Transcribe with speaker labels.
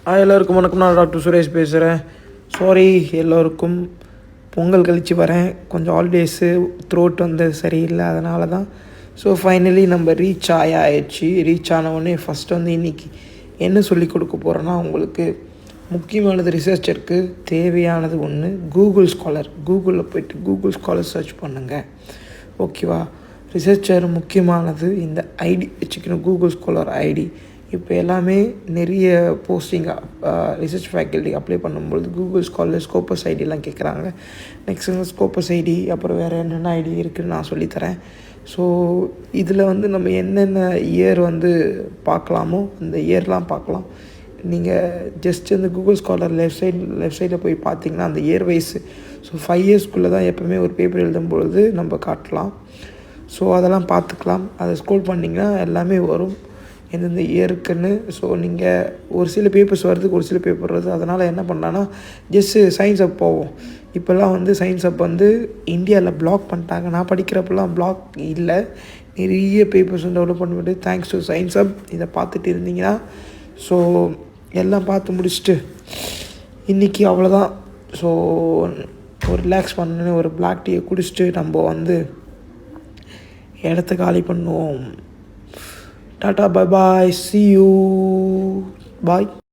Speaker 1: எல்லோருக்கும் வணக்கம். நான் டாக்டர் சுரேஷ் பேசுகிறேன். சாரி, எல்லோருக்கும் பொங்கல் கழித்து வரேன். கொஞ்சம் ஹாலிடேஸு, த்ரோட் வந்து சரியில்லை, அதனால தான். ஸோ ஃபைனலி நம்ம ரீச் ஆயாச்சு. ரீச் ஆனவுடனே ஃபஸ்ட்டு வந்து இன்றைக்கி என்ன சொல்லி கொடுக்க போகிறேன்னா, உங்களுக்கு முக்கியமானது ரிசர்ச்சருக்கு தேவையானது ஒன்று கூகுள் ஸ்காலர். கூகுளில் போய்ட்டு கூகுள் ஸ்காலர் சர்ச் பண்ணுங்கள், ஓகேவா? ரிசர்ச்சர் முக்கியமானது இந்த ஐடி வச்சுக்கணும், கூகுள் ஸ்காலர் ஐடி. இப்போ எல்லாமே நிறைய போஸ்டிங் ரிசர்ச் ஃபேக்கல்ட்டி அப்ளை பண்ணும்பொழுது கூகுள் ஸ்காலர் ஸ்கோப்பஸ் ஐடியெலாம் கேட்குறாங்க. நெக்ஸ்ட் வந்து ஸ்கோப்பஸ் ஐடி, அப்புறம் வேறு என்னென்ன ஐடி இருக்குதுன்னு நான் சொல்லித்தரேன். ஸோ இதில் வந்து நம்ம என்னென்ன இயர் வந்து பார்க்கலாமோ அந்த இயர்லாம் பார்க்கலாம். நீங்கள் ஜஸ்ட் இந்த கூகுள் ஸ்காலர் லெஃப்ட் சைடில் போய் பார்த்தீங்கன்னா அந்த இயர் வைஸு, ஸோ 5 இயர்ஸ்க்குள்ளே தான் எப்போவுமே ஒரு பேப்பர் எழுதும் பொழுது நம்ம காட்டலாம். ஸோ அதெல்லாம் பார்த்துக்கலாம். அதை ஸ்க்ரோல் பண்ணிங்கன்னா எல்லாமே வரும் எந்தெந்த இயருக்குன்னு. ஸோ நீங்கள் ஒரு சில பேப்பர்ஸ் வருது, ஒரு சில பேப்பர் வருது. அதனால் என்ன பண்ணலான்னா ஜஸ்ட்டு சயின்ஸ் அப் போவோம். இப்போல்லாம் வந்து சயின்ஸ் அப் வந்து இந்தியாவில் பிளாக் பண்ணிட்டாங்க. நான் படிக்கிறப்பெல்லாம் பிளாக் இல்லை, நிறைய பேப்பர்ஸ் வந்து டெவலப் பண்ணிவிட்டு தேங்க்ஸ் டு சயின்ஸ் அப். இதை பார்த்துட்டு இருந்தீங்கன்னா ஸோ எல்லாம் பார்த்து முடிச்சுட்டு இன்றைக்கி அவ்வளோதான். ஸோ ஒரு ரிலாக்ஸ் பண்ணு, ஒரு பிளாக் டீயை குடிச்சிட்டு நம்ம வந்து இடத்த காலி பண்ணுவோம். Tata, bye bye, see you, bye.